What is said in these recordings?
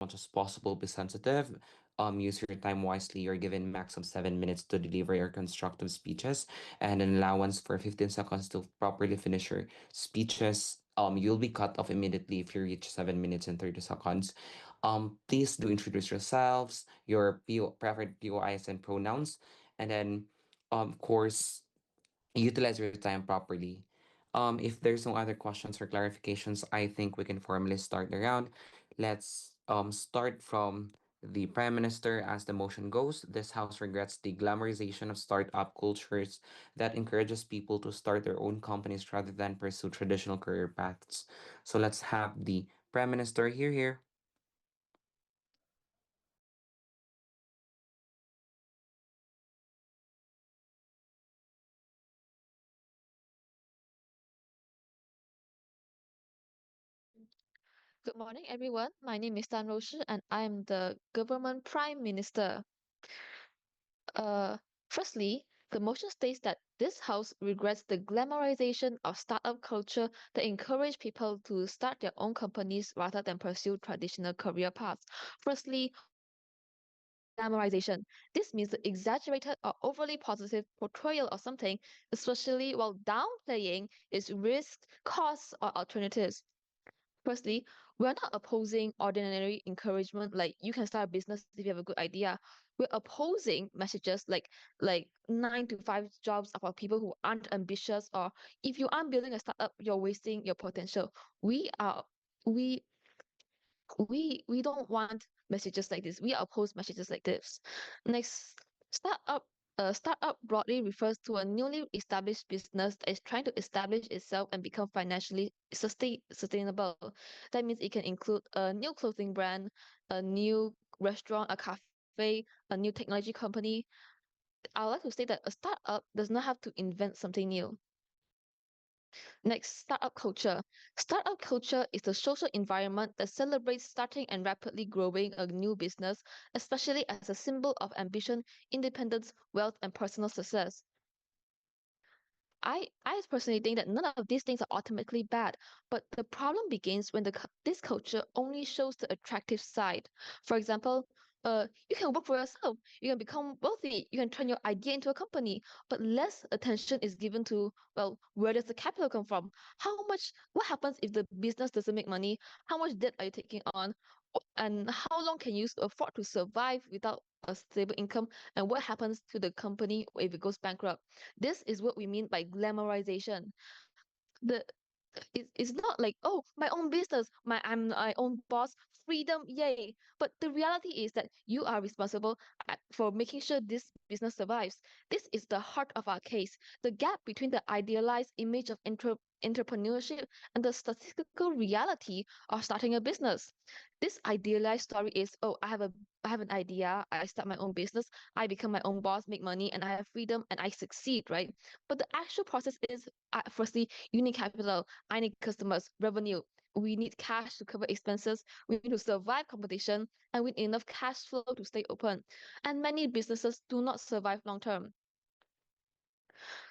much as possible, be sensitive. Use your time wisely. You're given max of 7 minutes to deliver your constructive speeches and an allowance for 15 seconds to properly finish your speeches. You'll be cut off immediately if you reach 7 minutes and 30 seconds. Please do introduce yourselves, your preferred POIs and pronouns, and then, of course, utilize your time properly. If there's no other questions or clarifications, I think we can formally start the round. Let's start from the Prime Minister as the motion goes. This House regrets the glamorization of startup cultures that encourages people to start their own companies rather than pursue traditional career paths. So let's have the Prime Minister here. Good morning, everyone. My name is Tan Roshi, and I am the Government Prime Minister. Uh, Firstly, the motion states that this House regrets the glamorization of startup culture that encourage people to start their own companies rather than pursue traditional career paths. Firstly, glamorization. This means the exaggerated or overly positive portrayal of something, especially while downplaying its risks, costs, or alternatives. Firstly, we're not opposing ordinary encouragement like you can start a business if you have a good idea. We're opposing messages like 9 to 5 jobs about people who aren't ambitious, or if you aren't building a startup, you're wasting your potential. We are we we don't want messages like this. We oppose messages like this. Next, startup. Startup broadly refers to a newly established business that is trying to establish itself and become financially sustainable. That means it can include a new clothing brand, a new restaurant, a cafe, a new technology company. I would like to state that a startup does not have to invent something new. Next, startup culture. Startup culture is the social environment that celebrates starting and rapidly growing a new business, especially as a symbol of ambition, independence, wealth, and personal success. I personally think that none of these things are ultimately bad, but the problem begins when this culture only shows the attractive side. For example, you can work for yourself, you can become wealthy, you can turn your idea into a company, but less attention is given to, well, where does the capital come from? What happens if the business doesn't make money? How much debt are you taking on? And how long can you afford to survive without a stable income? And what happens to the company if it goes bankrupt? This is what we mean by glamorization. The it's not like, oh, my own business, I'm my own boss, freedom, yay. But the reality is that you are responsible for making sure this business survives. This is the heart of our case. The gap between the idealized image of entrepreneurship and the statistical reality of starting a business. This idealized story is, oh, I have an idea, I start my own business, I become my own boss, make money, and I have freedom and I succeed, right? But the actual process is, firstly, you need capital, I need customers, revenue. We need cash to cover expenses. We need to survive competition, and we need enough cash flow to stay open. And many businesses do not survive long term.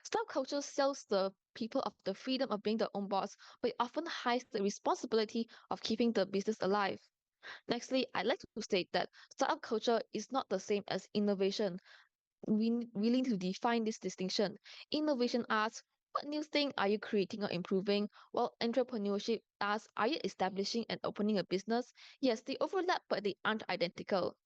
Startup culture sells the people of the freedom of being their own boss, but it often hides the responsibility of keeping the business alive. Nextly, I'd like to state that startup culture is not the same as innovation. We need to define this distinction. Innovation asks, what new thing are you creating or improving? While entrepreneurship asks, are you establishing and opening a business? Yes, they overlap, but they aren't identical.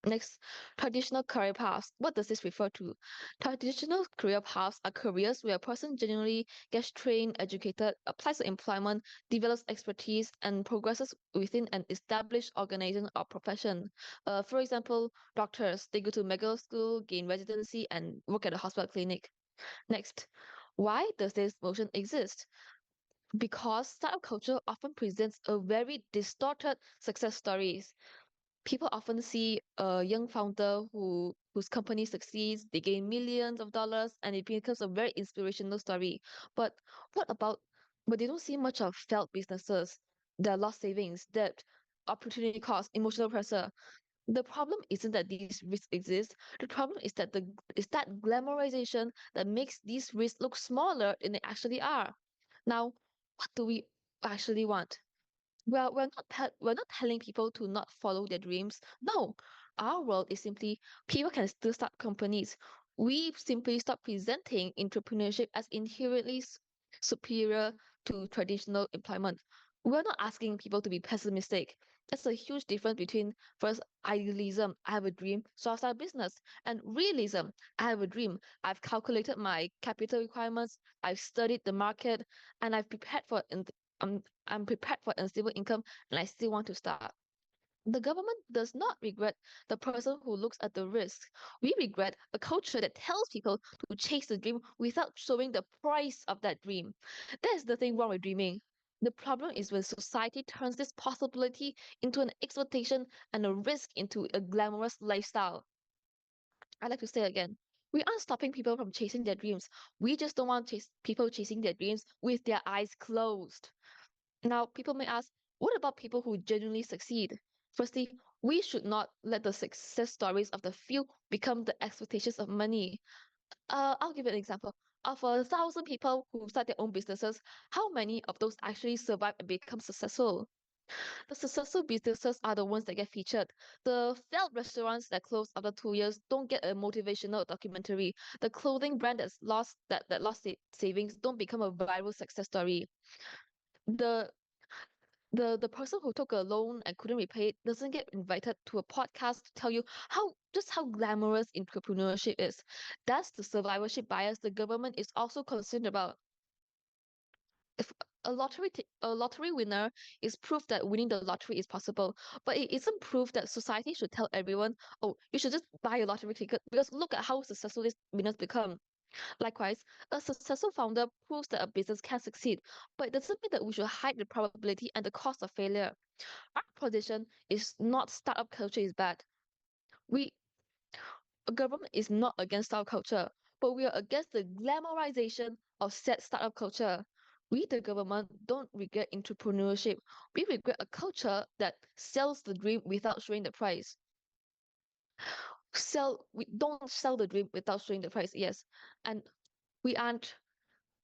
Next, traditional career paths. What does this refer to? Traditional career paths are careers where a person generally gets trained, educated, applies to employment, develops expertise, and progresses within an established organization or profession. For example, doctors, they go to medical school, gain residency, and work at a hospital clinic. Next, why does this motion exist? Because startup culture often presents a very distorted success stories. People often see a young founder whose company succeeds, they gain millions of dollars, and it becomes a very inspirational story. But what about but they don't see much of failed businesses, their lost savings, debt, opportunity cost, emotional pressure. The problem isn't that these risks exist. The problem is that glamorization that makes these risks look smaller than they actually are. Now, what do we actually want? Well, we're not telling people to not follow their dreams. No, our world is simply people can still start companies. We simply stop presenting entrepreneurship as inherently superior to traditional employment. We're not asking people to be pessimistic. That's a huge difference between first idealism, I have a dream, so I'll start a business, and realism, I have a dream, I've calculated my capital requirements, I've studied the market, and I've prepared for I'm prepared for unstable income and I still want to start. The government does not regret the person who looks at the risks. We regret a culture that tells people to chase the dream without showing the price of that dream. That's the thing wrong with dreaming. The problem is when society turns this possibility into an expectation and a risk into a glamorous lifestyle. I like to say again. We aren't stopping people from chasing their dreams. We just don't want people chasing their dreams with their eyes closed. Now, people may ask, what about people who genuinely succeed? Firstly, we should not let the success stories of the few become the expectations of many. I'll give you an example. Of 1,000 people who start their own businesses, how many of those actually survive and become successful? The successful businesses are the ones that get featured. The failed restaurants that close after 2 years don't get a motivational documentary. The clothing brand that lost savings don't become a viral success story. The the person who took a loan and couldn't repay it doesn't get invited to a podcast to tell you how glamorous entrepreneurship is. That's the survivorship bias the government is also concerned about. If a lottery winner is proof that winning the lottery is possible, but it isn't proof that society should tell everyone, oh, you should just buy a lottery ticket because look at how successful these winners become. Likewise, a successful founder proves that a business can succeed, but it doesn't mean that we should hide the probability and the cost of failure. Our position is not startup culture is bad. We A government is not against our culture, but we are against the glamorization of said startup culture. We, the government, don't regret entrepreneurship. We regret a culture that sells the dream without showing the price. We don't sell the dream without showing the price. Yes, and we aren't.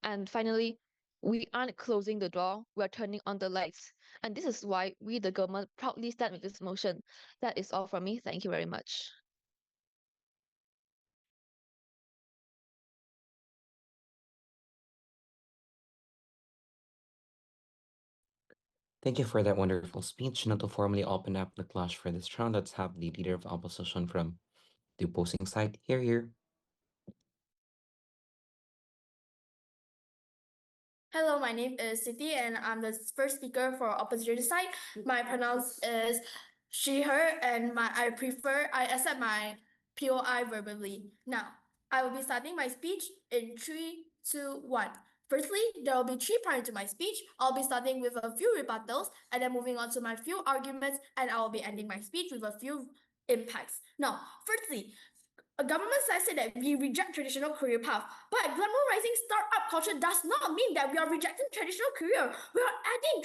And finally, we aren't closing the door, we are turning on the lights. And this is why we, the government, proudly stand with this motion. That is all from me. Thank you very much. Thank you for that wonderful speech. Now to formally open up the clash for this round, let's have the leader of opposition from the opposing side. Here, here. Hello, my name is Siti, and I'm the first speaker for opposition side. My pronounce is she, her, and I accept my POI verbally. Now, I will be starting my speech in 3, 2, 1. Firstly, there will be 3 parts to my speech. I'll be starting with a few rebuttals and then moving on to my few arguments, and I will be ending my speech with a few impacts. Now, firstly, a government says that we reject traditional career path, but glamorizing startup culture does not mean that we are rejecting traditional career. We are adding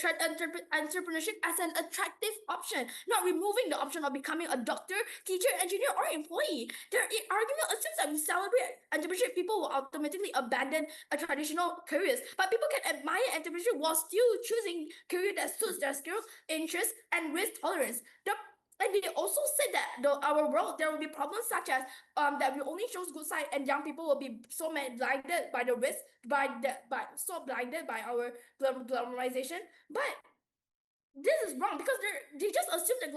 entrepreneurship as an attractive option, not removing the option of becoming a doctor, teacher, engineer, or employee. Their argument assumes that we celebrate entrepreneurship, people will automatically abandon a traditional careers, but people can admire entrepreneurship while still choosing career that suits their skills, interests, and risk tolerance. And they also said that our world there will be problems such as that we only shows good side and young people will be so blinded by the risk by so blinded by our glamorization. But this is wrong because they just assume that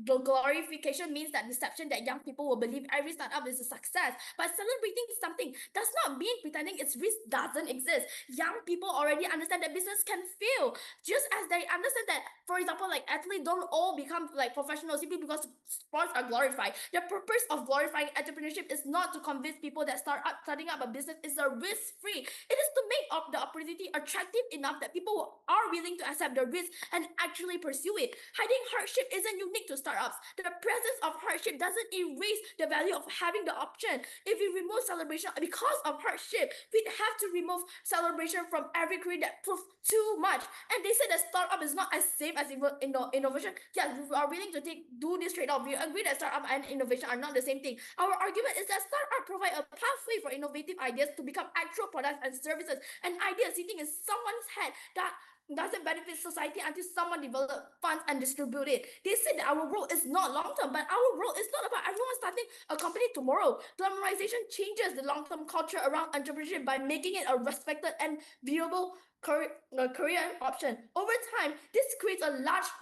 glorification means that deception that young people will believe every startup is a success. But celebrating something does not mean pretending its risk doesn't exist. Young people already understand that business can fail, just as they understand that, for example, like athletes don't all become like professionals simply because sports are glorified. The purpose of glorifying entrepreneurship is not to convince people that starting up a business is a risk-free. It is to make up the opportunity attractive enough that people are willing to accept the risk and actually pursue it. Hiding hardship isn't unique to startups. The presence of hardship doesn't erase the value of having the option. If we remove celebration because of hardship, we'd have to remove celebration from every career that proves too much. And they said that startup is not as safe as innovation. Yes, we are willing to do this trade-off. We agree that startup and innovation are not the same thing. Our argument is that startup provide a pathway for innovative ideas to become actual products and services. An idea sitting in someone's head that doesn't benefit society until someone develop funds and distribute it. They say that our role is not long term, but our role is not about everyone starting a company tomorrow. Glamorization changes the long term culture around entrepreneurship by making it a respected and viewable career option. Over time, this creates a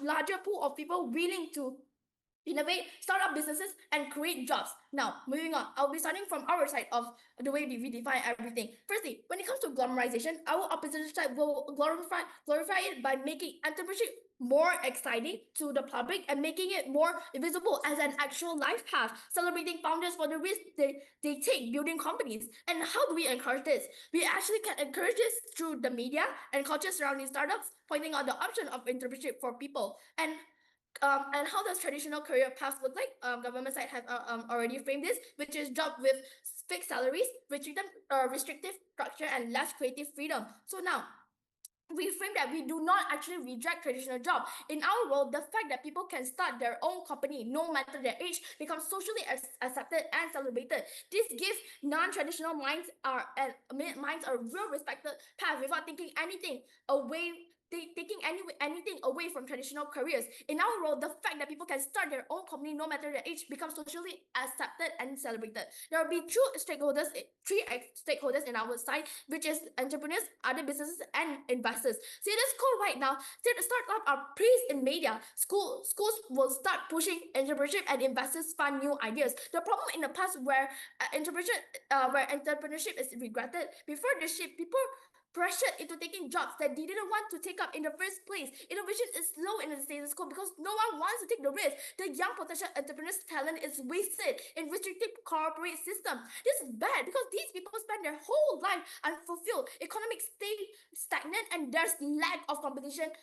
larger pool of people willing to innovate, start up businesses, and create jobs. Now, moving on, I'll be starting from our side of the way we define everything. Firstly, when it comes to glamorization, our opposition side will glorify it by making entrepreneurship more exciting to the public and making it more visible as an actual life path, celebrating founders for the risk they take building companies. And how do we encourage this? We actually can encourage this through the media and culture surrounding startups, pointing out the option of entrepreneurship for people. And how does traditional career paths look like? Government side have already framed this, which is job with fixed salaries, restrictive structure, and less creative freedom. So now, we frame that we do not actually reject traditional job. In our world, the fact that people can start their own company no matter their age becomes socially accepted and celebrated. This gives non-traditional minds a real respected path without thinking anything away taking anything away from traditional careers. In our world, the fact that people can start their own company no matter their age becomes socially accepted and celebrated. There will be three stakeholders in our side, which is entrepreneurs, other businesses, and investors. See, this call right now, startups are praised in media. Schools will start pushing entrepreneurship and investors fund new ideas. The problem in the past where entrepreneurship is regretted, before the shift, people pressured into taking jobs that they didn't want to take up in the first place. Innovation is slow in the status quo because no one wants to take the risk. The young potential entrepreneurs' talent is wasted in restrictive corporate system. This is bad because these people spend their whole life unfulfilled. Economics stay stagnant and there's lack of competition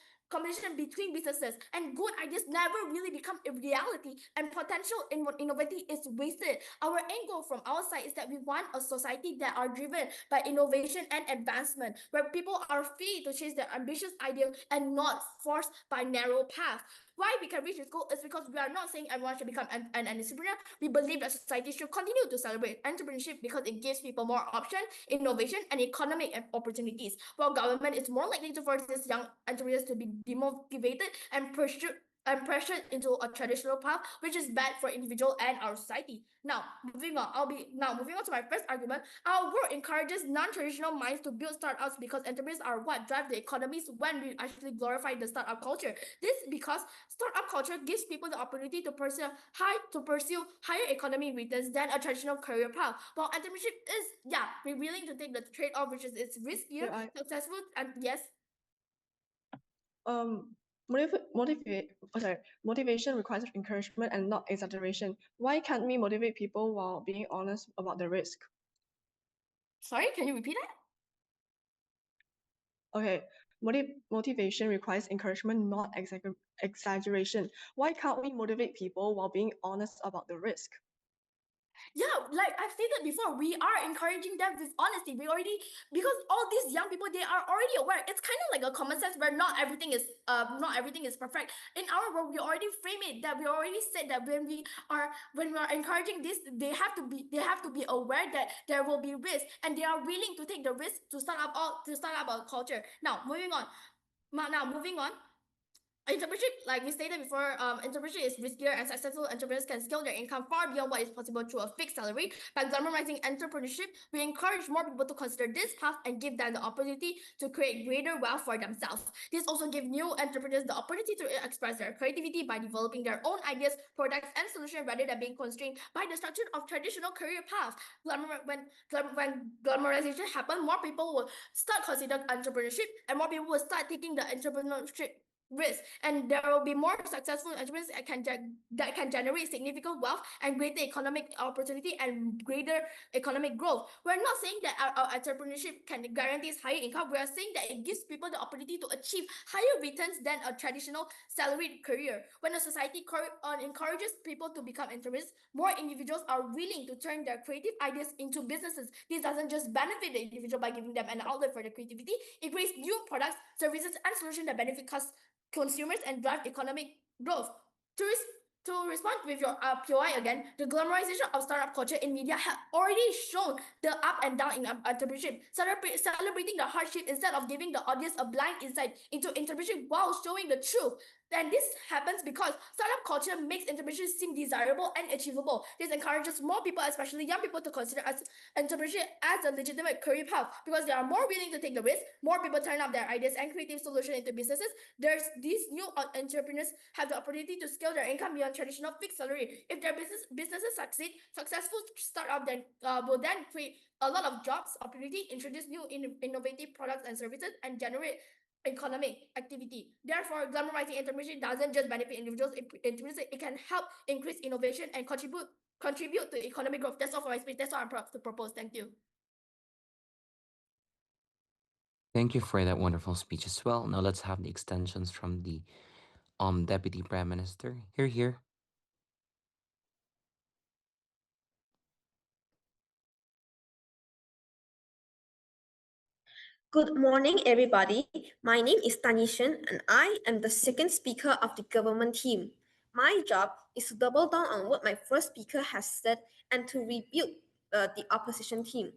between businesses, and good ideas never really become a reality, and potential innovating is wasted. Our end goal from our side is that we want a society that are driven by innovation and advancement, where people are free to chase their ambitious ideas and not forced by narrow paths. Why we can reach this goal is because we are not saying everyone should become an entrepreneur. We believe that society should continue to celebrate entrepreneurship because it gives people more option, innovation, and economic opportunities. While government is more likely to force these young entrepreneurs to be demotivated and pressured into a traditional path, which is bad for individual and our society. Moving on to my first argument. Our world encourages non-traditional minds to build startups because entrepreneurs are what drive the economies when we actually glorify the startup culture. This because startup culture gives people the opportunity to pursue higher economic returns than a traditional career path. While entrepreneurship is, we're willing to take the trade-off, which is it's riskier, successful, and yes. Um, motivation requires encouragement and not exaggeration. Why can't we motivate people while being honest about the risk? Sorry, can you repeat that? Okay, motivation requires encouragement, not exaggeration. Why can't we motivate people while being honest about the risk? Yeah, like I've stated before, we are encouraging them with honesty. Because all these young people, they are already aware. It's kind of like a common sense where not everything is perfect. In our world, we already frame it that we already said that when we are encouraging this, they have to be aware that there will be risk, and they are willing to take the risk to start up a culture. Now moving on. Entrepreneurship, like we stated before, entrepreneurship is riskier and successful entrepreneurs can scale their income far beyond what is possible through a fixed salary. By glamorizing entrepreneurship, we encourage more people to consider this path and give them the opportunity to create greater wealth for themselves. This also gives new entrepreneurs the opportunity to express their creativity by developing their own ideas, products, and solutions rather than being constrained by the structure of traditional career paths. When glamorization happens, more people will start considering entrepreneurship and more people will start taking the entrepreneurship risk, and there will be more successful entrepreneurs that can generate significant wealth and greater economic opportunity and greater economic growth. We're not saying that our entrepreneurship can guarantee higher income. We are saying that it gives people the opportunity to achieve higher returns than a traditional salaried career. When a society encourages people to become entrepreneurs, more individuals are willing to turn their creative ideas into businesses. This doesn't just benefit the individual by giving them an outlet for their creativity. It creates new products, services, and solutions that benefit consumers and drive economic growth. To respond with your POI again, the glamorization of startup culture in media has already shown the up and down in entrepreneurship, celebrating the hardship instead of giving the audience a blind insight into entrepreneurship while showing the truth. Then this happens because startup culture makes entrepreneurship seem desirable and achievable. This encourages more people, especially young people, to consider entrepreneurship as a legitimate career path because they are more willing to take the risk. More people turn up their ideas and creative solutions into businesses. There's these new entrepreneurs have the opportunity to scale their income beyond traditional fixed salary. If their businesses succeed, successful startup then will then create a lot of jobs opportunity, introduce new innovative products and services, and generate economic activity. Therefore, glamorizing entrepreneurship doesn't just benefit individuals, it can help increase innovation and contribute to economic growth. That's all for my speech. That's all I'm proud to propose. Thank you. Thank you for that wonderful speech as well. Now let's have the extensions from the Deputy Prime Minister. Here. Good morning, everybody. My name is Tanishan, and I am the second speaker of the government team. My job is to double down on what my first speaker has said and to rebuke the opposition team.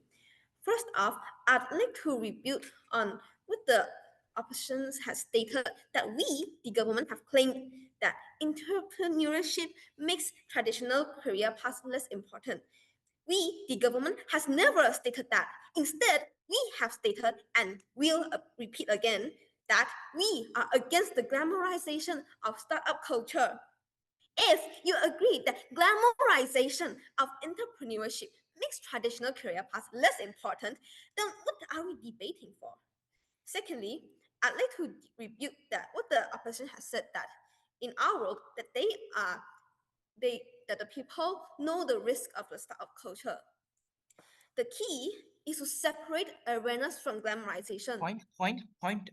First off, I'd like to rebuke on what the opposition has stated that we, the government, have claimed that entrepreneurship makes traditional career paths less important. We, the government, has never stated that. Instead, we have stated and will repeat again that we are against the glamorization of startup culture. If you agree that glamorization of entrepreneurship makes traditional career paths less important, then what are we debating for? Secondly, I'd like to rebuke that what the opposition has said that in our world that that the people know the risk of the startup culture. The key is to separate awareness from glamorization. Point. Point?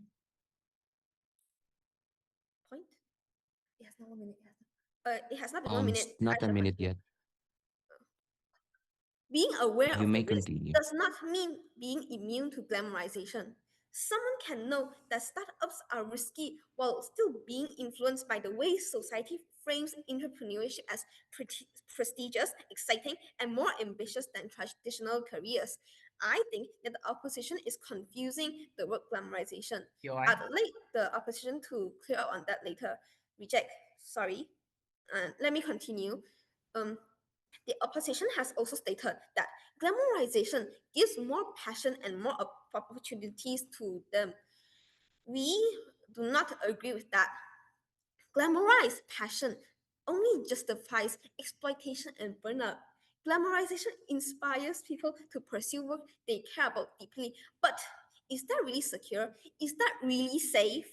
It has not 1 minute. It has not been 1 minute. It's not a minute yet. Being aware You of the may risk continue. does not mean being immune to glamorization. Someone can know that startups are risky while still being influenced by the way society frames entrepreneurship as prestigious, exciting, and more ambitious than traditional careers. I think that the opposition is confusing the word glamorization. POI. I'd like the opposition to clear up on that later. Reject, sorry. Let me continue. The opposition has also stated that glamorization gives more passion and more opportunities to them. We do not agree with that. Glamorized passion only justifies exploitation and burnout. Glamorization inspires people to pursue work they care about deeply. But is that really secure? Is that really safe?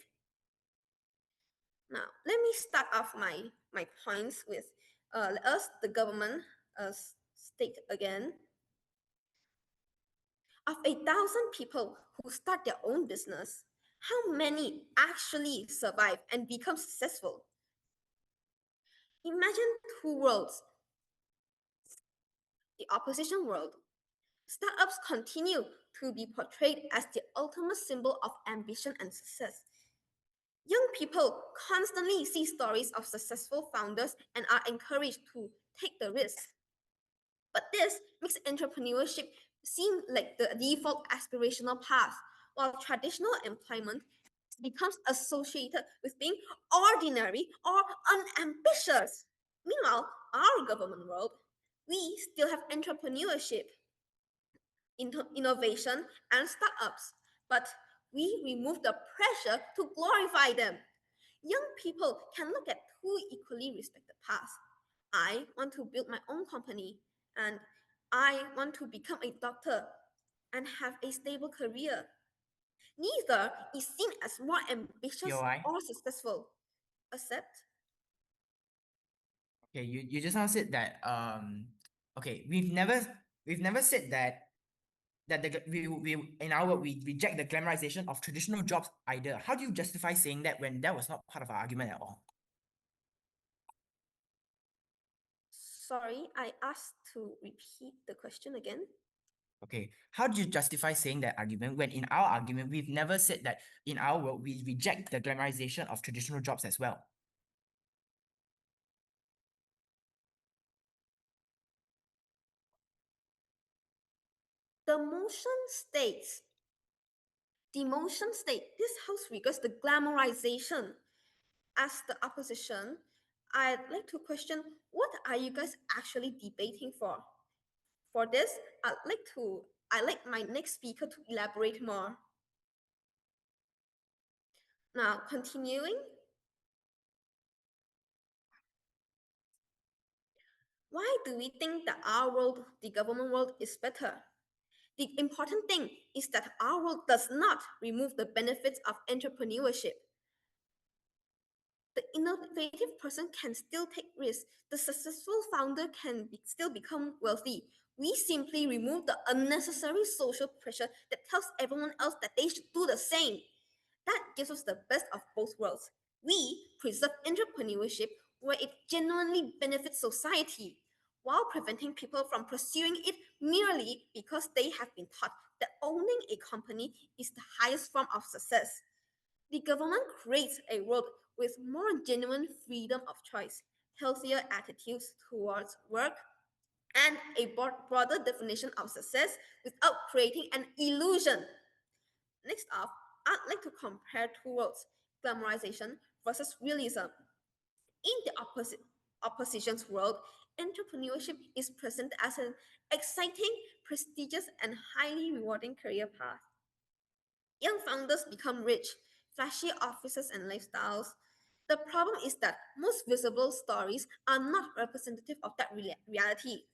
Now, let me start off my points with us, the government, state again. Of 1,000 people who start their own business, how many actually survive and become successful? Imagine two worlds. The opposition world. Startups continue to be portrayed as the ultimate symbol of ambition and success. Young people constantly see stories of successful founders and are encouraged to take the risk. But this makes entrepreneurship seem like the default aspirational path, while traditional employment becomes associated with being ordinary or unambitious. Meanwhile, our government world, we still have entrepreneurship, innovation, and startups, but we remove the pressure to glorify them. Young people can look at two equally respected paths. I want to build my own company, and I want to become a doctor and have a stable career. Neither is seen as more ambitious POI. or successful. Accept? Okay, you just now said that okay, we've never said that we in our work we reject the glamorization of traditional jobs either. How do you justify saying that when that was not part of our argument at all? Sorry, I asked to repeat the question again. Okay, how do you justify saying that argument when in our argument we've never said that in our world we reject the glamorization of traditional jobs as well? The motion states, the motion state, this house triggers the glamorization. As the opposition, I'd like to question, what are you guys actually debating for? For this, I'd like my next speaker to elaborate more. Now, continuing, why do we think that our world, the government world, is better? The important thing is that our world does not remove the benefits of entrepreneurship. The innovative person can still take risks. The successful founder can still become wealthy. We simply remove the unnecessary social pressure that tells everyone else that they should do the same. That gives us the best of both worlds. We preserve entrepreneurship where it genuinely benefits society, while preventing people from pursuing it merely because they have been taught that owning a company is the highest form of success. The government creates a world with more genuine freedom of choice, healthier attitudes towards work, and a broader definition of success without creating an illusion. Next up, I'd like to compare two worlds, glamorization versus realism. In the opposition's world, entrepreneurship is presented as an exciting, prestigious, and highly rewarding career path. Young founders become rich, flashy offices and lifestyles. The problem is that most visible stories are not representative of that reality.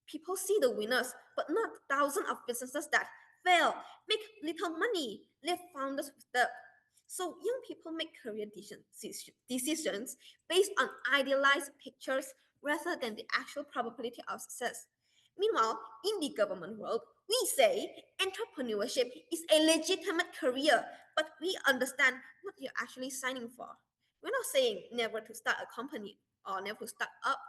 People see the winners, but not thousands of businesses that fail, make little money, leave founders with debt. So young people make career decisions based on idealized pictures rather than the actual probability of success. Meanwhile, in the government world, we say entrepreneurship is a legitimate career, but we understand what you're actually signing for. We're not saying never to start a company or never to start up.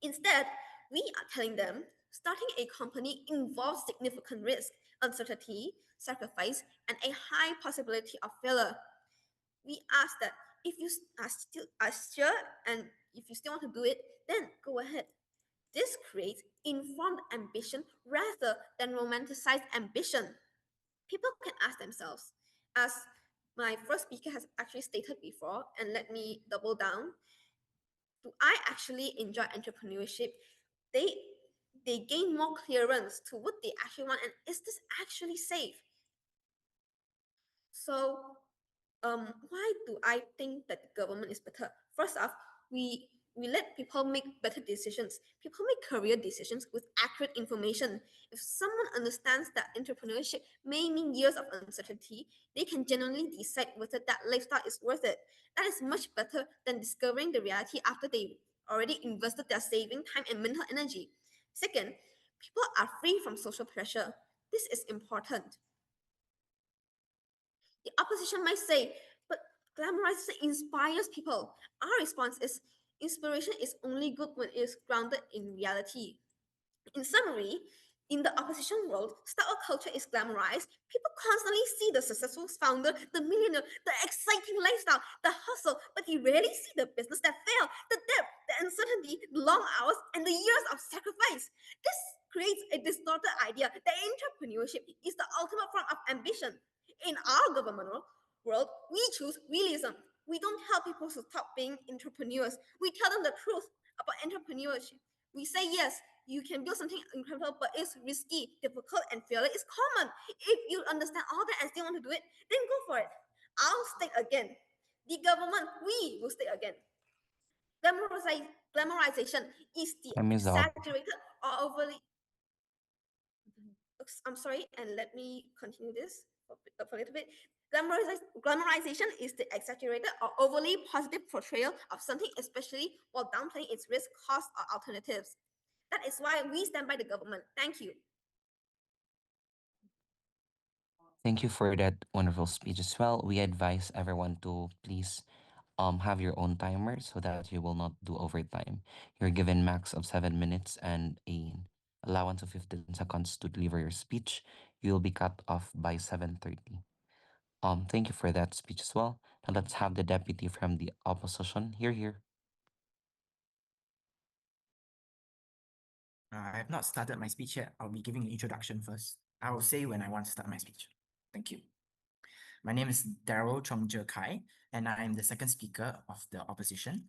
Instead, we are telling them starting a company involves significant risk, uncertainty, sacrifice, and a high possibility of failure. We ask that if you are sure and if you still want to do it, then go ahead. This creates informed ambition rather than romanticized ambition. People can ask themselves, as my first speaker has actually stated before, and let me double down, do I actually enjoy entrepreneurship? They they gain more clearance to what they actually want, and is this actually safe? So why do I think that the government is better? First off, we let people make better decisions. People make career decisions with accurate information. If someone understands that entrepreneurship may mean years of uncertainty, they can genuinely decide whether that lifestyle is worth it. That is much better than discovering the reality after they already invested their saving time and mental energy. Second, people are free from social pressure. This is important. The opposition might say, but glamorization inspires people. Our response is, inspiration is only good when it is grounded in reality. In summary, in the opposition world, startup culture is glamorized. People constantly see the successful founder, the millionaire, the exciting lifestyle, the hustle, but they rarely see the business that failed, the debt, the uncertainty, the long hours, and the years of sacrifice. This creates a distorted idea that entrepreneurship is the ultimate form of ambition. In our government world, we choose realism. We don't help people to stop being entrepreneurs. We tell them the truth about entrepreneurship. We say, yes, you can build something incredible, but it's risky, difficult, and failure is common. If you understand all that and still want to do it, then go for it. I'll state again. The government, we will state again. Glamorization is the Time is up. exaggerated or overly. I'm sorry, and let me continue this for a little bit. Glamorization is the exaggerated or overly positive portrayal of something, especially while downplaying its risk, costs, or alternatives. That is why we stand by the government. Thank you. Thank you for that wonderful speech as well. We advise everyone to please have your own timer so that you will not do overtime. You're given max of 7 minutes and a allowance of 15 seconds to deliver your speech. You'll be cut off by 7:30. Thank you for that speech as well. Now let's have the deputy from the opposition. Here. I have not started my speech yet. I'll be giving an introduction first. I will say when I want to start my speech. Thank you. My name is Daryl Chongje Kai, and I am the second speaker of the opposition,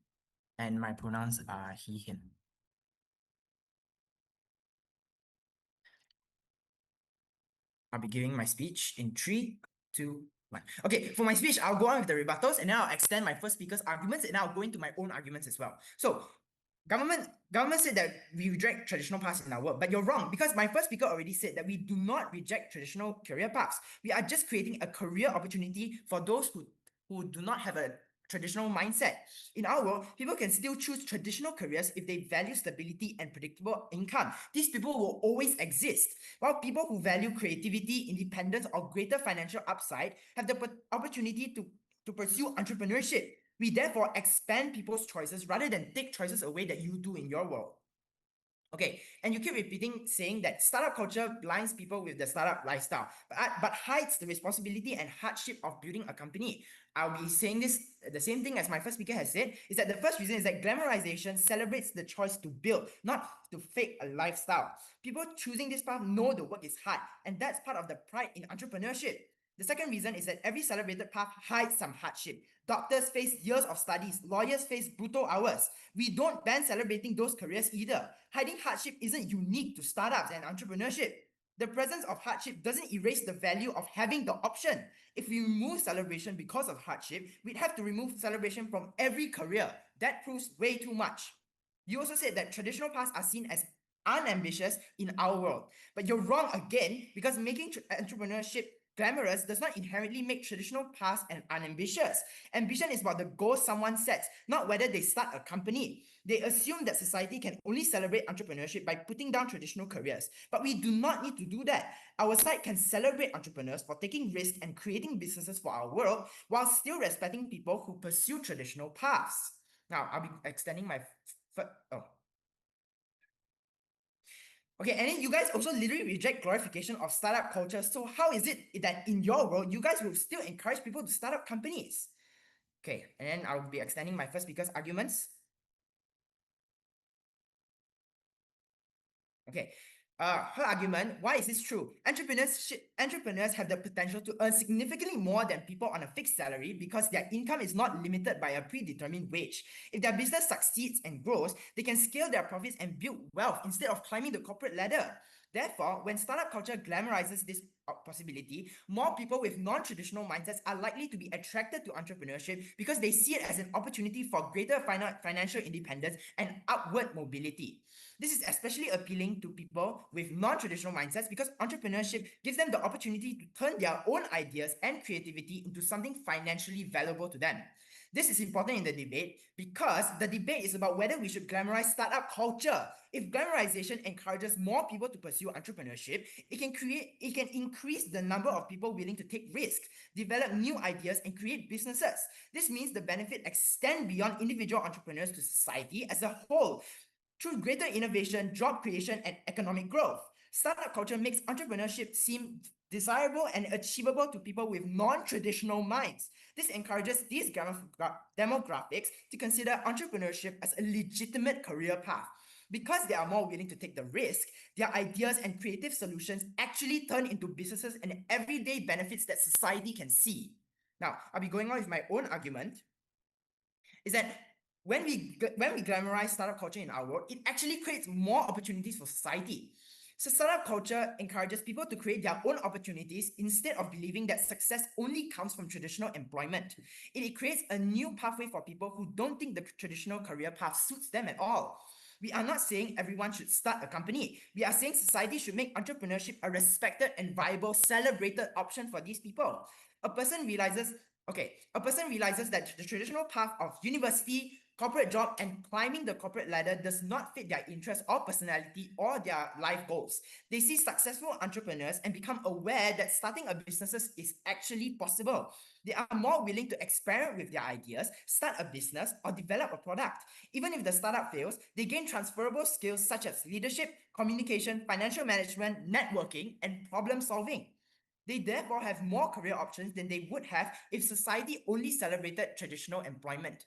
and my pronouns are he, him. I'll be giving my speech in 3, 2, 1. Okay, for my speech, I'll go on with the rebuttals, and then I'll extend my first speaker's arguments, and I'll go into my own arguments as well. So, government said that we reject traditional paths in our work, but you're wrong, because my first speaker already said that we do not reject traditional career paths. We are just creating a career opportunity for those who do not have a traditional mindset. In our world, people can still choose traditional careers if they value stability and predictable income. These people will always exist, while people who value creativity, independence, or greater financial upside have the opportunity to pursue entrepreneurship. We therefore expand people's choices rather than take choices away that you do in your world. Okay, and you keep repeating saying that startup culture blinds people with the startup lifestyle, but hides the responsibility and hardship of building a company. I'll be saying this, the same thing as my first speaker has said, is that the first reason is that glamorization celebrates the choice to build, not to fake a lifestyle. People choosing this path know the work is hard, and that's part of the pride in entrepreneurship. The second reason is that every celebrated path hides some hardship. Doctors face years of studies, lawyers face brutal hours. We don't ban celebrating those careers either. Hiding hardship isn't unique to startups and entrepreneurship. The presence of hardship doesn't erase the value of having the option. If we remove celebration because of hardship, we'd have to remove celebration from every career. That proves way too much. You also said that traditional paths are seen as unambitious in our world. But you're wrong again, because making entrepreneurship glamorous does not inherently make traditional paths and unambitious. Ambition is about the goals someone sets, not whether they start a company. They assume that society can only celebrate entrepreneurship by putting down traditional careers. But we do not need to do that. Our side can celebrate entrepreneurs for taking risks and creating businesses for our world while still respecting people who pursue traditional paths. Now, I'll be extending my... Okay, and then you guys also literally reject glorification of startup culture. So how is it that in your world, you guys will still encourage people to start up companies? Okay, and then I'll be extending my first speaker's arguments. Okay, her argument, why is this true? Entrepreneurs have the potential to earn significantly more than people on a fixed salary because their income is not limited by a predetermined wage. If their business succeeds and grows, they can scale their profits and build wealth instead of climbing the corporate ladder. Therefore, when startup culture glamorizes this possibility, more people with non-traditional mindsets are likely to be attracted to entrepreneurship because they see it as an opportunity for greater financial independence and upward mobility. This is especially appealing to people with non-traditional mindsets because entrepreneurship gives them the opportunity to turn their own ideas and creativity into something financially valuable to them. This is important in the debate because the debate is about whether we should glamorize startup culture. If glamorization encourages more people to pursue entrepreneurship, it can increase the number of people willing to take risks, develop new ideas, and create businesses. This means the benefit extend beyond individual entrepreneurs to society as a whole through greater innovation, job creation, and economic growth. Startup culture makes entrepreneurship seem desirable and achievable to people with non-traditional minds. This encourages these demographics to consider entrepreneurship as a legitimate career path. Because they are more willing to take the risk, their ideas and creative solutions actually turn into businesses and everyday benefits that society can see. Now, I'll be going on with my own argument, is that when we glamorize startup culture in our world, it actually creates more opportunities for society. So startup culture encourages people to create their own opportunities instead of believing that success only comes from traditional employment. It creates a new pathway for people who don't think the traditional career path suits them at all. We are not saying everyone should start a company. We are saying society should make entrepreneurship a respected and viable, celebrated option for these people. A person realizes that the traditional path of university, corporate job, and climbing the corporate ladder does not fit their interest or personality or their life goals. They see successful entrepreneurs and become aware that starting a business is actually possible. They are more willing to experiment with their ideas, start a business, or develop a product. Even if the startup fails, they gain transferable skills such as leadership, communication, financial management, networking, and problem solving. They therefore have more career options than they would have if society only celebrated traditional employment.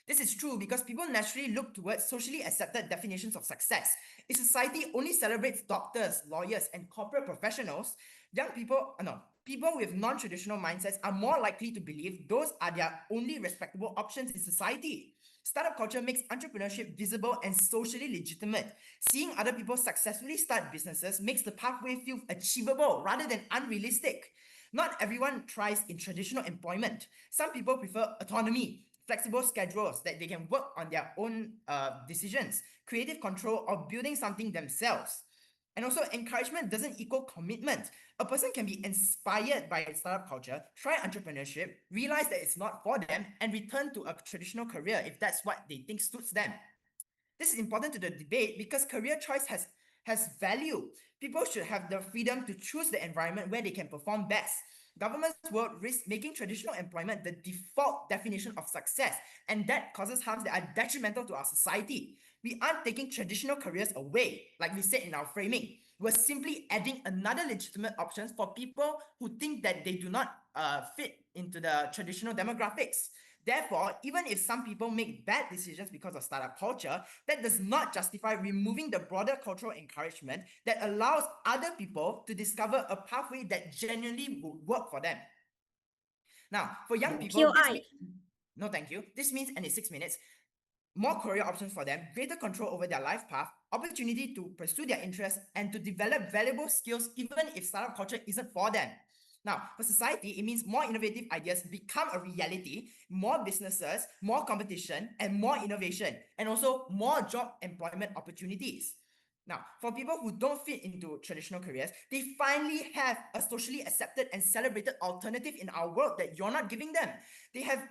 This is true because people naturally look towards socially accepted definitions of success. If society only celebrates doctors, lawyers, and corporate professionals, young people, no, people with non-traditional mindsets are more likely to believe those are their only respectable options in society. Startup culture makes entrepreneurship visible and socially legitimate. Seeing other people successfully start businesses makes the pathway feel achievable rather than unrealistic. Not everyone thrives in traditional employment. Some people prefer autonomy, flexible schedules that they can work on their own decisions, creative control, or building something themselves. And also, encouragement doesn't equal commitment. A person can be inspired by startup culture, try entrepreneurship, realize that it's not for them, and return to a traditional career if that's what they think suits them. This is important to the debate because career choice has value. People should have the freedom to choose the environment where they can perform best. Governments will risk making traditional employment the default definition of success, and that causes harms that are detrimental to our society. We aren't taking traditional careers away, like we said in our framing. We're simply adding another legitimate options for people who think that they do not fit into the traditional demographics. Therefore, even if some people make bad decisions because of startup culture, that does not justify removing the broader cultural encouragement that allows other people to discover a pathway that genuinely would work for them. Now, for young people, this POI. means no thank you. This means, and it's 6 minutes, more career options for them, greater control over their life path, opportunity to pursue their interests, and to develop valuable skills even if startup culture isn't for them. Now, for society, it means more innovative ideas become a reality, more businesses, more competition, and more innovation, and also more job employment opportunities. Now, for people who don't fit into traditional careers, they finally have a socially accepted and celebrated alternative in our world that you're not giving them. They have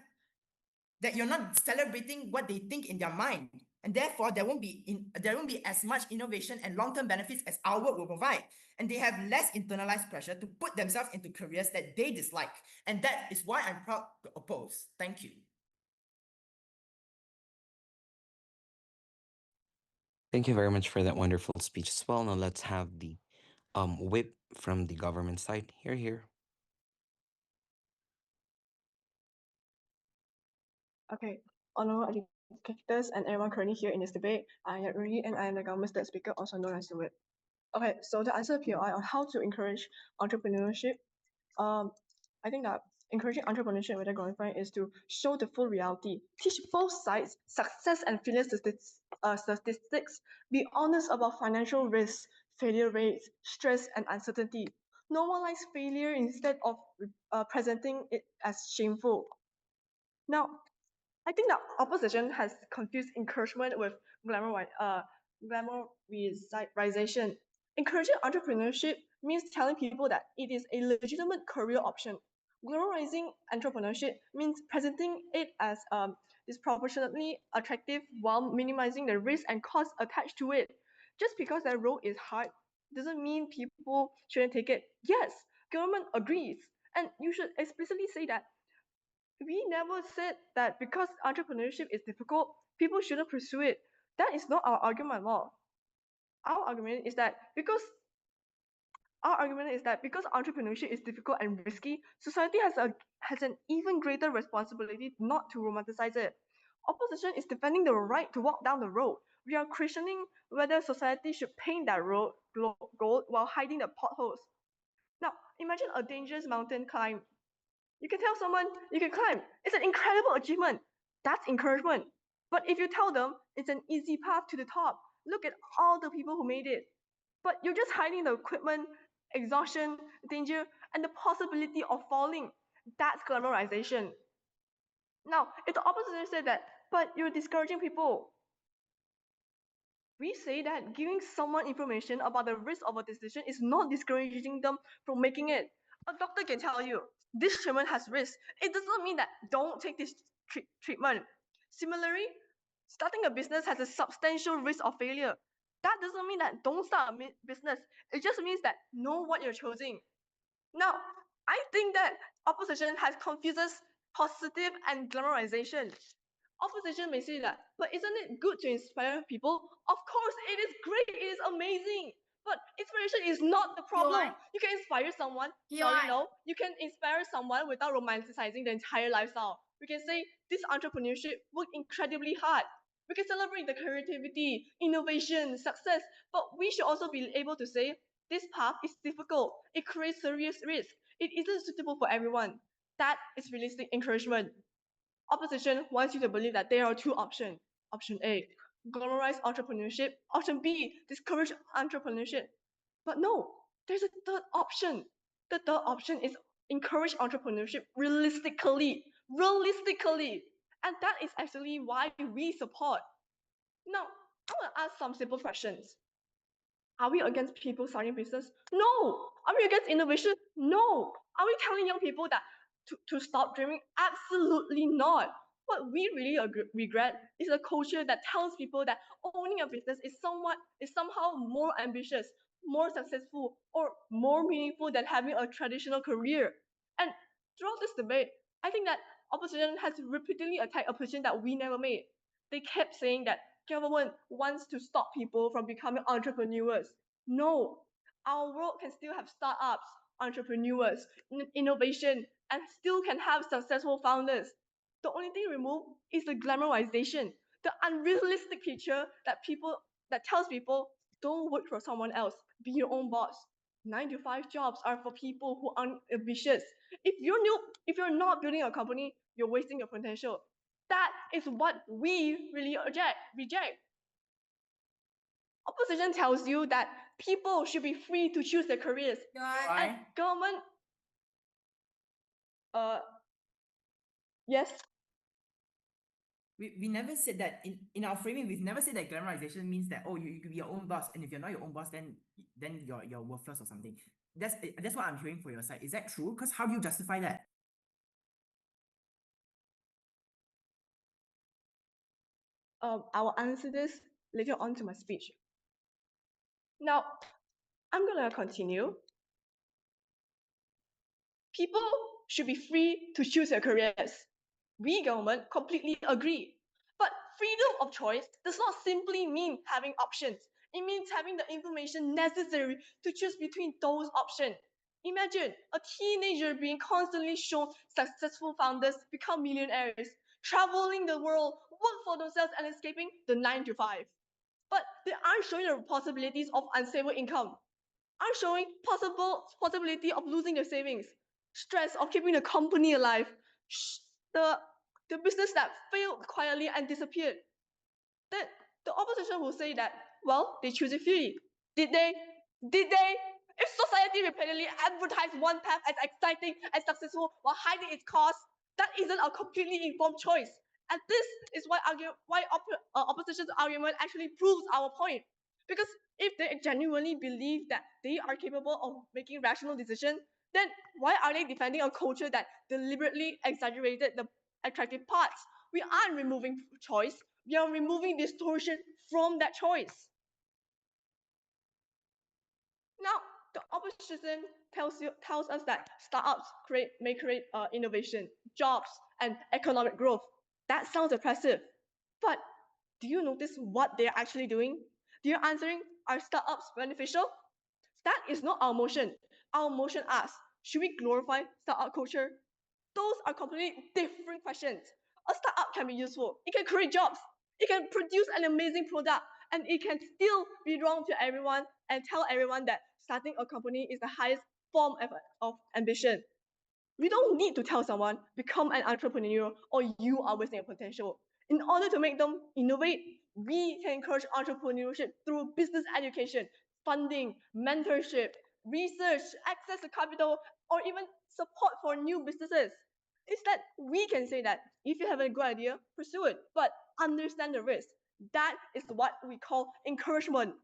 that you're not celebrating what they think in their mind, and therefore there won't be as much innovation and long-term benefits as our work will provide, and they have less internalized pressure to put themselves into careers that they dislike, and that is why I'm proud to oppose. Thank you. Thank you very much for that wonderful speech as well. Now let's have the whip from the government side. Here, here. Okay, honorable educators and everyone currently here in this debate, I am Rui and I am the government state speaker, also known as the whip. Okay, so to answer POI on how to encourage entrepreneurship, um, I think that encouraging entrepreneurship without glorifying is to show the full reality, teach both sides success and failure statistics, be honest about financial risks, failure rates, stress, and uncertainty. Normalize failure instead of presenting it as shameful. Now, I think that opposition has confused encouragement with glamorization. Encouraging entrepreneurship means telling people that it is a legitimate career option. Glamorizing entrepreneurship means presenting it as disproportionately attractive while minimizing the risk and costs attached to it. Just because that road is hard doesn't mean people shouldn't take it. Yes, government agrees, and you should explicitly say that we never said that because entrepreneurship is difficult, people shouldn't pursue it. That is not our argument at all. Our argument is that because entrepreneurship is difficult and risky, society has an even greater responsibility not to romanticize it. Opposition is defending the right to walk down the road. We are questioning whether society should paint that road gold while hiding the potholes. Now, imagine a dangerous mountain climb. You can tell someone you can climb. It's an incredible achievement. That's encouragement. But if you tell them it's an easy path to the top, look at all the people who made it. But you're just hiding the equipment, exhaustion, danger, and the possibility of falling. That's glamorization. Now, if the opposition said that, but you're discouraging people, we say that giving someone information about the risk of a decision is not discouraging them from making it. A doctor can tell you this treatment has risk. It does not mean that don't take this treatment. Similarly, starting a business has a substantial risk of failure. That doesn't mean that don't start a business. It just means that know what you're choosing. Now, I think that opposition has confuses positive and glamorization. Opposition may say that, but isn't it good to inspire people? Of course, it is great, it is amazing. But inspiration is not the problem. POI. You can inspire someone. POI. Sorry, no. You can inspire someone without romanticizing the entire lifestyle. We can say this entrepreneurship worked incredibly hard. We can celebrate the creativity, innovation, success, but we should also be able to say this path is difficult. It creates serious risk. It isn't suitable for everyone. That is realistic encouragement. Opposition wants you to believe that there are two options. Option A, glamorize entrepreneurship. Option B, discourage entrepreneurship. But no, there's a third option. The third option is encourage entrepreneurship realistically. Realistically. And that is actually why we support. Now, I want to ask some simple questions. Are we against people starting business? No. Are we against innovation? No. Are we telling young people that to stop dreaming? Absolutely not. What we really regret is a culture that tells people that owning a business is somehow more ambitious, more successful, or more meaningful than having a traditional career. And throughout this debate, I think that opposition has repeatedly attacked a position that we never made. They kept saying that government wants to stop people from becoming entrepreneurs. No, our world can still have startups, entrepreneurs, innovation, and still can have successful founders. The only thing removed is the glamorization, the unrealistic picture that tells people don't work for someone else, be your own boss. 9 to 5 jobs are for people who aren't ambitious. If you're not building a company, you're wasting your potential. That is what we really reject. Opposition tells you that people should be free to choose their careers. And government, yes, we never said that in our framing. We've never said that glamorization means that you can be your own boss, and if you're not your own boss, then you're worthless or something. That's what I'm hearing for your side. Is that true? Because how do you justify that? I will answer this later on to my speech. Now, I'm gonna continue. People should be free to choose their careers. We government completely agree. But freedom of choice does not simply mean having options. It means having the information necessary to choose between those options. Imagine a teenager being constantly shown successful founders become millionaires, traveling the world, work for themselves and escaping the 9 to 5. But they aren't showing the possibilities of unstable income, aren't showing possibility of losing their savings, stress of keeping the company alive, the the business that failed quietly and disappeared. Then the opposition will say that, well, they choose it freely. Did they? Did they? If society repeatedly advertised one path as exciting and successful while hiding its costs, that isn't a completely informed choice. And this is why opposition's argument actually proves our point. Because if they genuinely believe that they are capable of making rational decisions, then why are they defending a culture that deliberately exaggerated the attractive parts? We aren't removing choice, we are removing distortion from that choice. Now, the opposition tells us that startups may create innovation, jobs, and economic growth. That sounds impressive, but do you notice what they're actually doing? They're answering, are startups beneficial? That is not our motion. Our motion asks, should we glorify startup culture? Those are completely different questions. A startup can be useful. It can create jobs. It can produce an amazing product, and it can still be wrong to everyone and tell everyone that starting a company is the highest form of ambition. We don't need to tell someone, become an entrepreneur or you are wasting your potential. In order to make them innovate, we can encourage entrepreneurship through business education, funding, mentorship, research, access to capital, or even support for new businesses. Instead, we can say that if you have a good idea, pursue it, but understand the risk. That is what we call encouragement.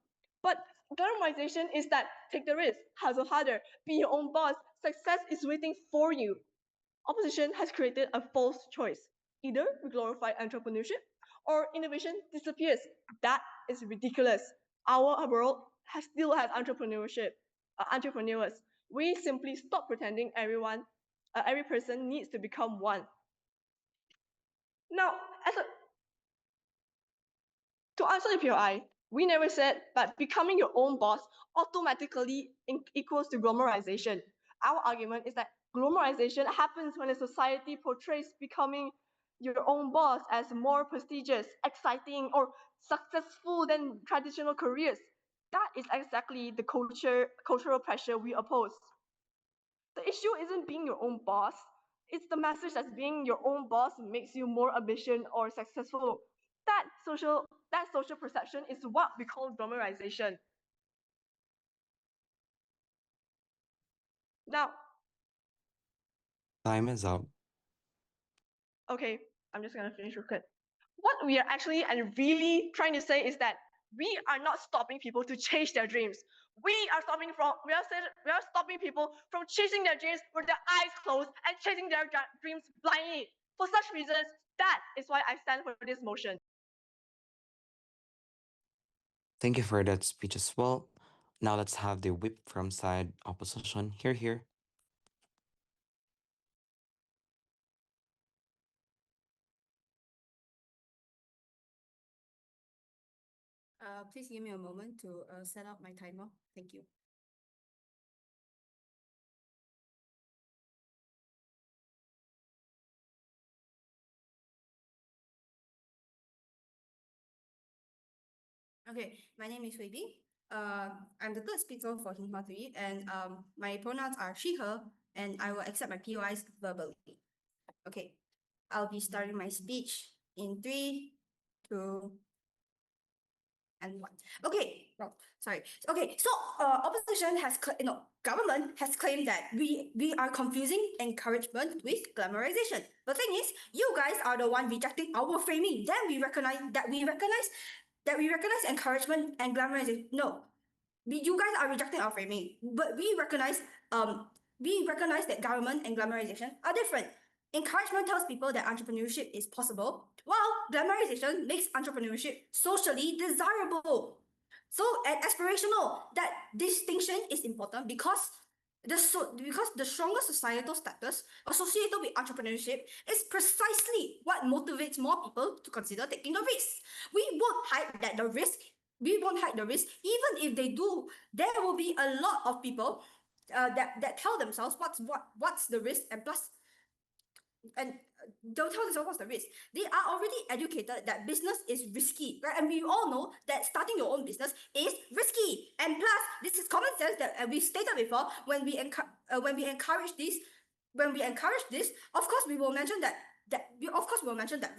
But glamorization is that take the risk, hustle harder, be your own boss, success is waiting for you. Opposition has created a false choice. Either we glorify entrepreneurship or innovation disappears. That is ridiculous. Our world still has entrepreneurs. We simply stop pretending every person needs to become one. Now, to answer the POI, we never said that becoming your own boss automatically equals to glamorization. Our argument is that glamorization happens when a society portrays becoming your own boss as more prestigious, exciting, or successful than traditional careers. That is exactly the cultural pressure we oppose. The issue isn't being your own boss. It's the message that being your own boss makes you more ambitious or successful. That social perception is what we call glamorization. Now, Time is up. okay, I'm just gonna finish real quick. What we are actually and really trying to say is that we are not stopping people to chase their dreams. We are stopping people from chasing their dreams with their eyes closed and chasing their dreams blindly. For such reasons, that is why I stand for this motion. Thank you for that speech as well. Now let's have the whip from side opposition. Here, here. Please give me a moment to set up my timer. Thank you. Okay, my name is Hui Bing. I'm the third speaker for Hin Hua 3, and my pronouns are she, her, and I will accept my POIs verbally. Okay, I'll be starting my speech in 3, 2, and 1. Okay, well, sorry. Okay, so opposition has government has claimed that we are confusing encouragement with glamorization. The thing is, you guys are the one rejecting our framing. Then we recognize encouragement and glamorization. No, you guys are rejecting our framing, but we recognize that government and glamorization are different. Encouragement tells people that entrepreneurship is possible, while glamorization makes entrepreneurship socially desirable. So and aspirational. That distinction is important because the stronger societal status associated with entrepreneurship is precisely what motivates more people to consider taking the risk. We won't hide the risk. Even if they do, there will be a lot of people that tell themselves what's the risk, and plus and they'll tell themselves what's the risk. They are already educated that business is risky, right? And we all know that starting your own business is risky. And plus, this is common sense that we stated before when we encourage this. Of course, we will mention that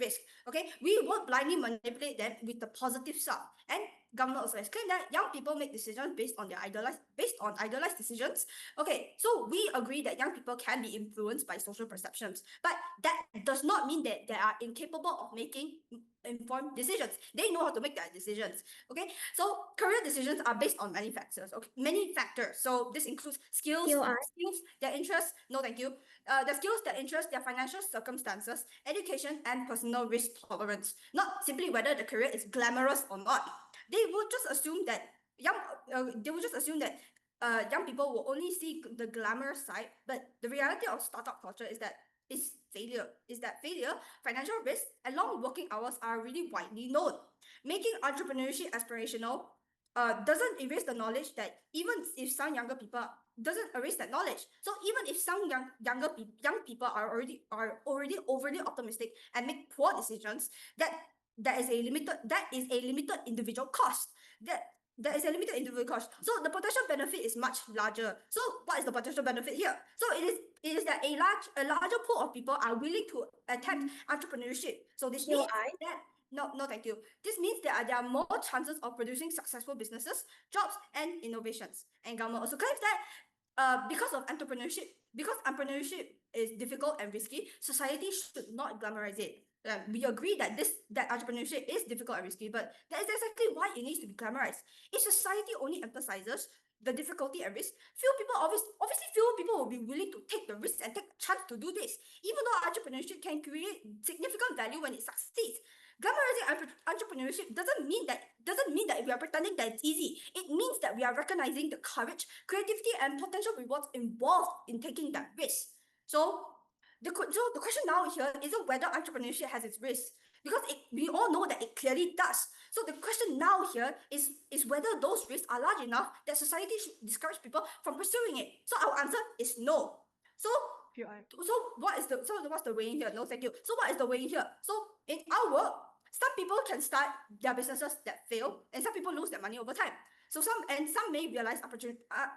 risk. Okay, we won't blindly manipulate them with the positive stuff. And government also has claimed that young people make decisions based on idealized decisions. Okay, so we agree that young people can be influenced by social perceptions, but that does not mean that they are incapable of making informed decisions. They know how to make their decisions. Okay, so career decisions are based on many factors. Okay, many factors. So this includes skills, their interests. No, thank you. The skills that interest their financial circumstances, education, and personal risk tolerance. Not simply whether the career is glamorous or not. They would just assume that young people will only see the glamorous side, but the reality of startup culture is that failure, financial risk, and long working hours are really widely known. Making entrepreneurship aspirational doesn't erase the knowledge that even if some younger people doesn't erase that knowledge. So even if some young people are already overly optimistic and make poor decisions, that is a limited individual cost. That is a limited individual cost. So the potential benefit is much larger. So what is the potential benefit here? So it is that a larger pool of people are willing to attempt entrepreneurship. So this means that no, thank you. This means that there are more chances of producing successful businesses, jobs, and innovations. And government also claims that because entrepreneurship is difficult and risky, society should not glamorize it. We agree that entrepreneurship is difficult and risky, but that is exactly why it needs to be glamorized. If society only emphasizes the difficulty and risk, few people will be willing to take the risk and take a chance to do this. Even though entrepreneurship can create significant value when it succeeds, glamorizing entrepreneurship doesn't mean that we are pretending that it's easy. It means that we are recognizing the courage, creativity, and potential rewards involved in taking that risk. So the question now here isn't whether entrepreneurship has its risks, because we all know that it clearly does. So the question now here is whether those risks are large enough that society should discourage people from pursuing it. So our answer is no. So POI. So what's the weighing here? No, thank you. So what is the weighing here? So in our world, some people can start their businesses that fail, and some people lose their money over time. So some may realize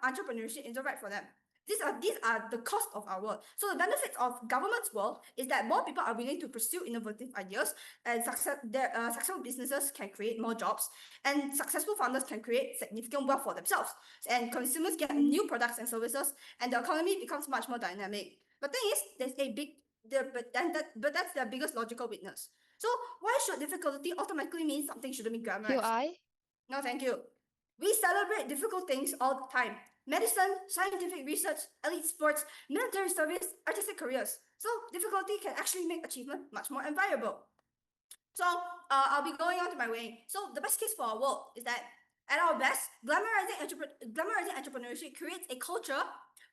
entrepreneurship isn't right for them. These are the cost of our world. So the benefits of government's world is that more people are willing to pursue innovative ideas, and successful businesses can create more jobs, and successful founders can create significant wealth for themselves, and consumers get new products and services, and the economy becomes much more dynamic. The thing is, there's a big but that's their biggest logical weakness. So why should difficulty automatically mean something shouldn't be glamorized? POI? No, thank you. We celebrate difficult things all the time. Medicine, scientific research, elite sports, military service, artistic careers. So difficulty can actually make achievement much more enviable. So I'll be going on to my way. So the best case for our world is that at our best, glamorizing entrepreneurship creates a culture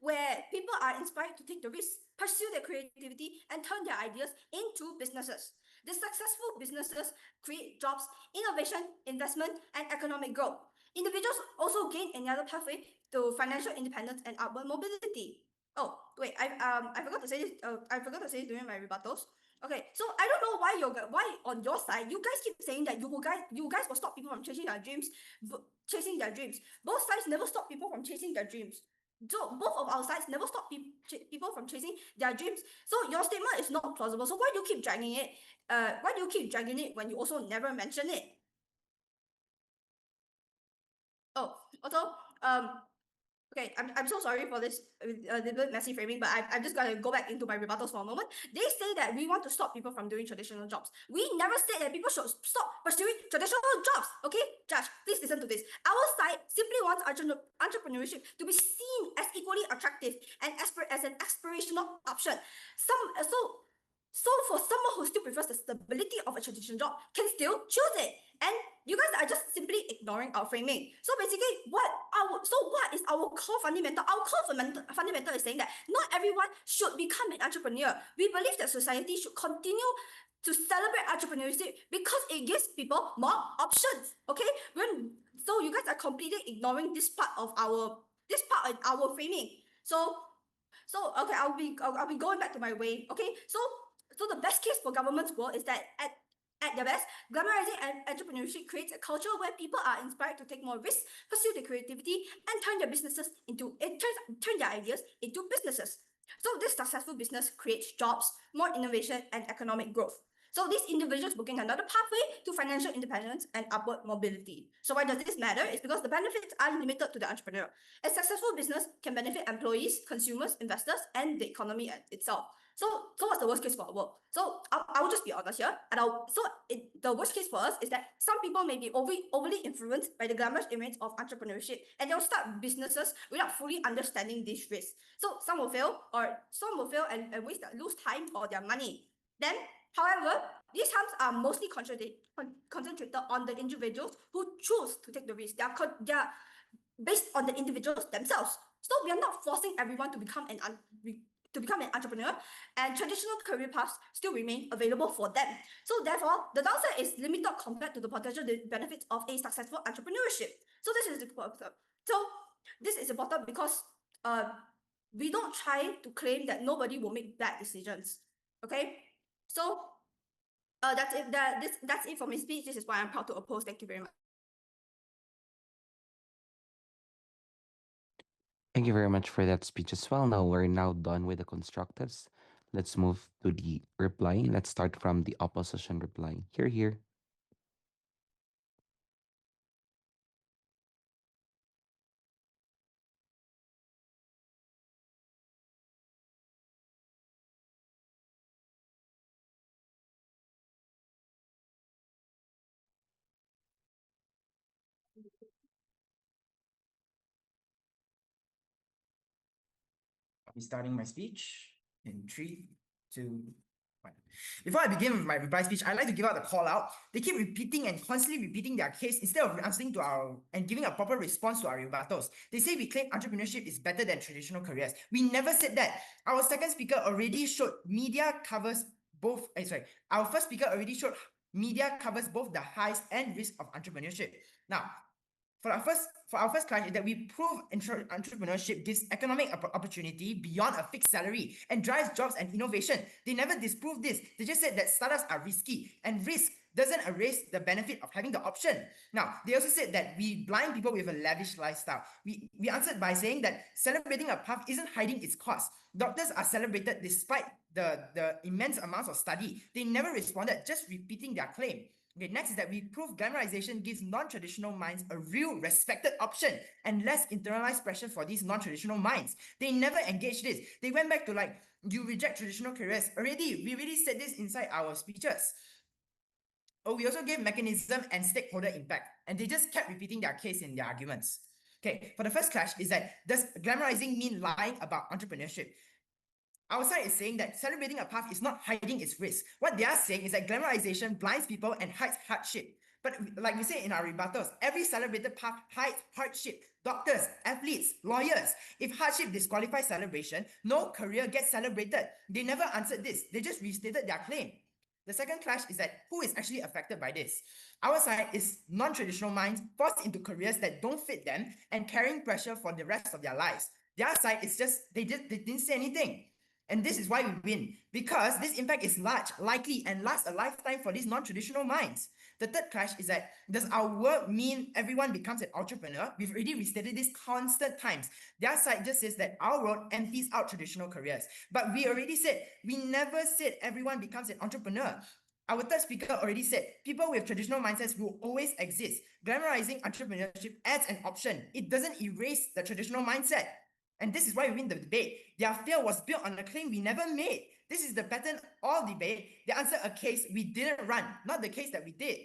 where people are inspired to take the risk, pursue their creativity, and turn their ideas into businesses. The successful businesses create jobs, innovation, investment, and economic growth. Individuals also gain another pathway to financial independence and upward mobility. Oh, wait, I forgot to say this. I forgot to say this during my rebuttals. Okay, so I don't know why on your side you guys keep saying that you guys will stop people from chasing their dreams, Both sides never stop people from chasing their dreams. So both of our sides never stop people from chasing their dreams. So your statement is not plausible. So why do you keep dragging it? Why do you keep dragging it when you also never mention it? Oh, also, okay, I'm so sorry for this little bit messy framing, but I'm just gonna go back into my rebuttals for a moment. They say that we want to stop people from doing traditional jobs. We never said that people should stop pursuing traditional jobs. Okay, Judge, please listen to this. Our side simply wants entrepreneurship to be seen as equally attractive and as an aspirational option. So for someone who still prefers the stability of a traditional job can still choose it. And you guys are just simply ignoring our framing. So basically, what is our core fundamental? Our core fundamental is saying that not everyone should become an entrepreneur. We believe that society should continue to celebrate entrepreneurship because it gives people more options. Okay, so you guys are completely ignoring this part of our framing. So okay, I'll be going back to my way. Okay, so the best case for government's world is that at the best, glamorizing entrepreneurship creates a culture where people are inspired to take more risks, pursue their creativity, and turn their ideas into businesses. So this successful business creates jobs, more innovation, and economic growth. So these individuals booking another pathway to financial independence and upward mobility. So why does this matter? It's because the benefits are limited to the entrepreneur. A successful business can benefit employees, consumers, investors, and the economy itself. So what's the worst case for our world? So I will just be honest here, and the worst case for us is that some people may be overly influenced by the glamorous image of entrepreneurship, and they'll start businesses without fully understanding these risks. So some will fail, and lose time or their money. Then, however, these harms are mostly concentrated on the individuals who choose to take the risk. They are based on the individuals themselves. So we are not forcing everyone to become an entrepreneur, and traditional career paths still remain available for them. So therefore, the downside is limited compared to the potential benefits of a successful entrepreneurship. So this is important because we don't try to claim that nobody will make bad decisions. Okay, so that's it. That's it for my speech. This is why I'm proud to oppose. Thank you very much. Thank you very much for that speech as well. Now we're now done with the constructives. Let's move to the reply. Let's start from the opposition reply. Here, here. I'll be starting my speech in 3, 2, 1. Before I begin with my reply speech, I'd like to give out a call out. They keep repeating and constantly repeating their case instead of answering to our and giving a proper response to our rebuttals. They say we claim entrepreneurship is better than traditional careers. We never said that. Our second speaker already showed media covers both. Our first speaker already showed media covers both the highs and risks of entrepreneurship. Now, for our first clash is that we prove entrepreneurship gives economic opportunity beyond a fixed salary and drives jobs and innovation. They never disprove this. They just said that startups are risky, and risk doesn't erase the benefit of having the option. Now, they also said that we blind people with a lavish lifestyle. We answered by saying that celebrating a path isn't hiding its cost. Doctors are celebrated despite the immense amounts of study. They never responded, just repeating their claim. Okay, next is that we prove glamorization gives non-traditional minds a real respected option and less internalized pressure for these non-traditional minds. They never engaged this. They went back to like, you reject traditional careers. We already said this inside our speeches. Oh, we also gave mechanism and stakeholder impact, and they just kept repeating their case in their arguments. Okay, for the first clash is that does glamorizing mean lying about entrepreneurship? Our side is saying that celebrating a path is not hiding its risk. What they are saying is that glamorization blinds people and hides hardship. But like we say in our rebuttals, every celebrated path hides hardship. Doctors, athletes, lawyers. If hardship disqualifies celebration, no career gets celebrated. They never answered this. They just restated their claim. The second clash is that who is actually affected by this? Our side is non-traditional minds forced into careers that don't fit them and carrying pressure for the rest of their lives. Their side is just they didn't say anything. And this is why we win, because this impact is large, likely, and lasts a lifetime for these non-traditional minds. The third clash is that does our work mean everyone becomes an entrepreneur? We've already restated this constant times. Their side just says that our world empties out traditional careers. But we already said, we never said everyone becomes an entrepreneur. Our third speaker already said, people with traditional mindsets will always exist. Glamorizing entrepreneurship adds an option. It doesn't erase the traditional mindset. And this is why we win the debate. Their fear was built on a claim we never made. This is the pattern all debate. They answer a case we didn't run, not the case that we did.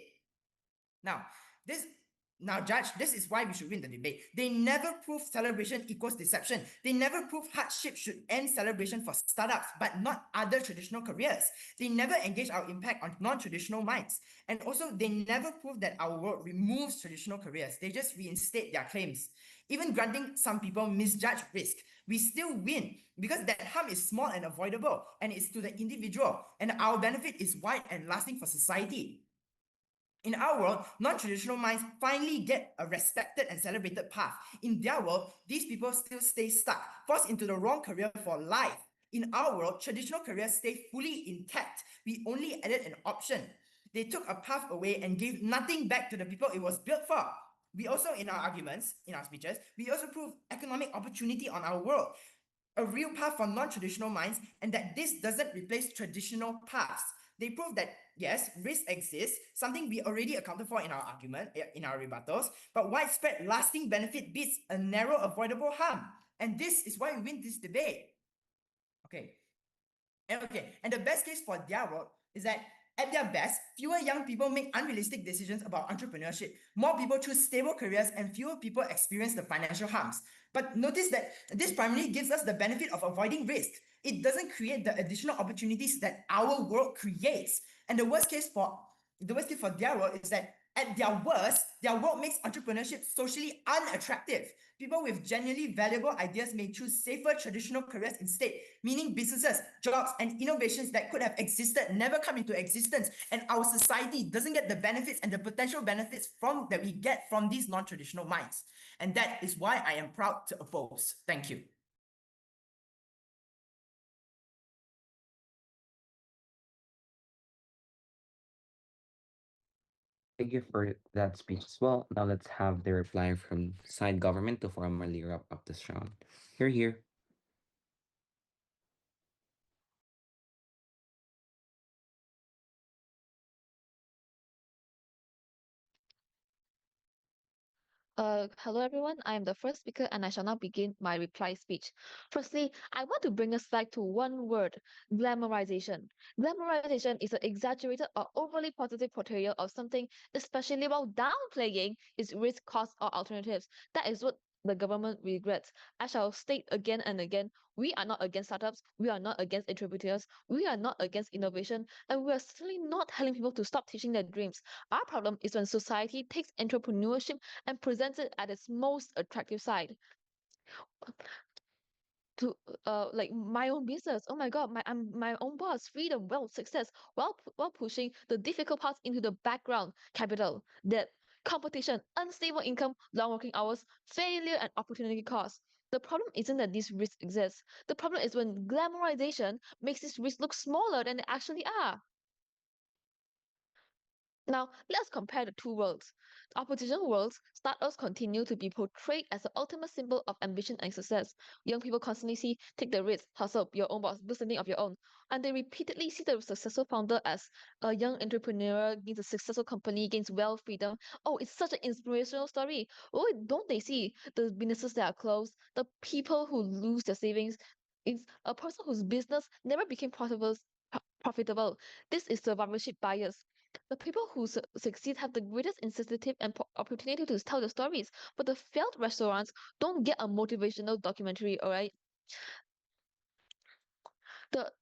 Now, Judge, this is why we should win the debate. They never prove celebration equals deception. They never prove hardship should end celebration for startups, but not other traditional careers. They never engage our impact on non-traditional minds. And also, they never prove that our world removes traditional careers. They just reinstate their claims. Even granting some people misjudge risk, we still win because that harm is small and avoidable, and it's to the individual, and our benefit is wide and lasting for society. In our world, non-traditional minds finally get a respected and celebrated path. In their world, these people still stay stuck, forced into the wrong career for life. In our world, traditional careers stay fully intact. We only added an option. They took a path away and gave nothing back to the people it was built for. We also, in our arguments, in our speeches, we also prove economic opportunity on our world, a real path for non-traditional minds, and that this doesn't replace traditional paths. They prove that, yes, risk exists, something we already accounted for in our argument, in our rebuttals, but widespread lasting benefit beats a narrow avoidable harm. And this is why we win this debate. Okay. And the best case for their world is that at their best, fewer young people make unrealistic decisions about entrepreneurship. More people choose stable careers and fewer people experience the financial harms. But notice that this primarily gives us the benefit of avoiding risk. It doesn't create the additional opportunities that our world creates. And the worst case for their world is that at their worst, their world makes entrepreneurship socially unattractive. People with genuinely valuable ideas may choose safer traditional careers instead, meaning businesses, jobs, and innovations that could have existed never come into existence, and our society doesn't get the benefits and the potential benefits that we get from these non-traditional minds. And that is why I am proud to oppose. Thank you. Thank you for that speech as well. Now let's have the reply from side government to formally wrap up this round. Here. Hello everyone. I am the first speaker and I shall now begin my reply speech. Firstly, I want to bring us back to one word, glamorization. Glamorization is an exaggerated or overly positive portrayal of something, especially while downplaying its risk, costs, or alternatives. That is what the government regrets. I shall state again and again, we are not against startups, we are not against entrepreneurs, we are not against innovation, and we are certainly not telling people to stop teaching their dreams. Our problem is when society takes entrepreneurship and presents it at its most attractive side. To like my own business. Oh my god, I'm my own boss, freedom, wealth, success, while pushing the difficult parts into the background, capital, debt, Competition, unstable income, long working hours, failure, and opportunity cost. The problem isn't that these risks exist. The problem is when glamorization makes these risks look smaller than they actually are. Now, let's compare the two worlds. The opposition worlds, startups continue to be portrayed as the ultimate symbol of ambition and success. Young people constantly see take the risk, hustle, be your own boss, build something of your own. And they repeatedly see the successful founder as a young entrepreneur, gains a successful company, gains wealth, freedom. Oh, it's such an inspirational story. Oh, don't they see the businesses that are closed, the people who lose their savings? It's a person whose business never became profitable. This is survivorship bias. The people who succeed have the greatest incentive and opportunity to tell the stories, but the failed restaurants don't get a motivational documentary. All right, the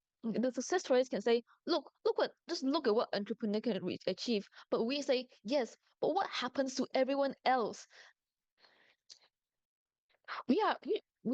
success stories can say, look at what entrepreneur can achieve, but we say yes, but what happens to everyone else? We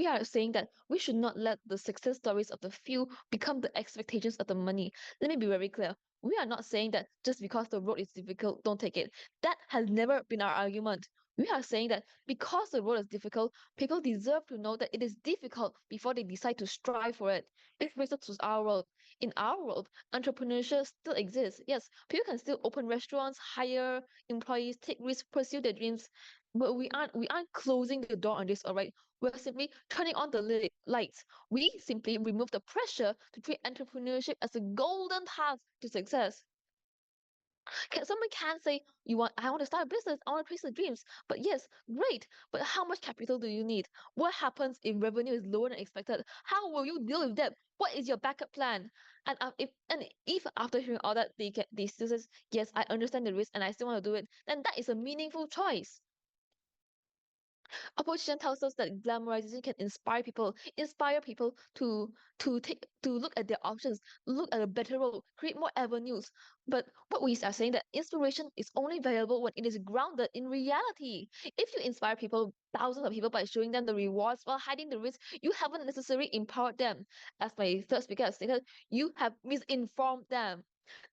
are saying that we should not let the success stories of the few become the expectations of the many. Let me be very clear. We are not saying that just because the road is difficult, don't take it. That has never been our argument. We are saying that because the road is difficult, people deserve to know that it is difficult before they decide to strive for it. It brings us to our world. In our world, entrepreneurship still exists. Yes, people can still open restaurants, hire employees, take risks, pursue their dreams. But we aren't closing the door on this, all right? We're simply turning on the lights. We simply remove the pressure to treat entrepreneurship as a golden path to success. Someone can say, I want to start a business, I want to chase the dreams. But yes, great. But how much capital do you need? What happens if revenue is lower than expected? How will you deal with that? What is your backup plan? And if after hearing all that they still says, yes, I understand the risk and I still want to do it, then that is a meaningful choice. Opposition tells us that glamorization can inspire people to look at their options, look at a better role, create more avenues. But what we are saying that inspiration is only valuable when it is grounded in reality. If you inspire people, thousands of people by showing them the rewards while hiding the risk, you haven't necessarily empowered them. As my third speaker has stated, you have misinformed them.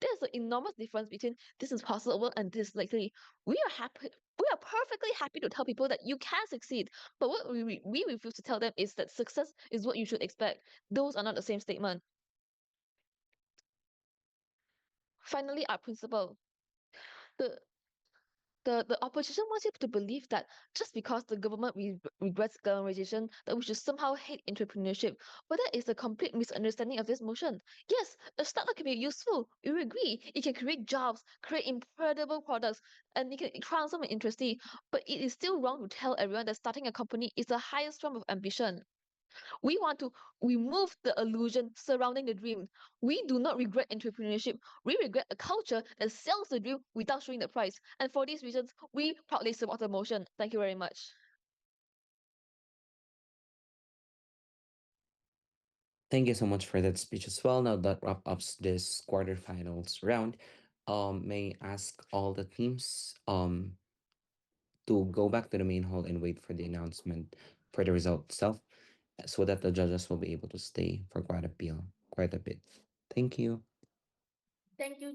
There's an enormous difference between this is possible and this is likely. We are perfectly happy to tell people that you can succeed, but what we refuse to tell them is that success is what you should expect. Those are not the same statement. Finally, our principle. The the opposition wants you to believe that just because the government regrets glamorization, that we should somehow hate entrepreneurship. But that is a complete misunderstanding of this motion. Yes, a startup can be useful. We agree. It can create jobs, create incredible products, and it can transform and interesting. But it is still wrong to tell everyone that starting a company is the highest form of ambition. We want to remove the illusion surrounding the dream. We do not regret entrepreneurship. We regret a culture that sells the dream without showing the price. And for these reasons, we proudly support the motion. Thank you very much. Thank you so much for that speech as well. Now that wrap up this quarterfinals round. May I ask all the teams to go back to the main hall and wait for the announcement for the result itself, so that the judges will be able to stay for quite a bit. Thank you. Thank you,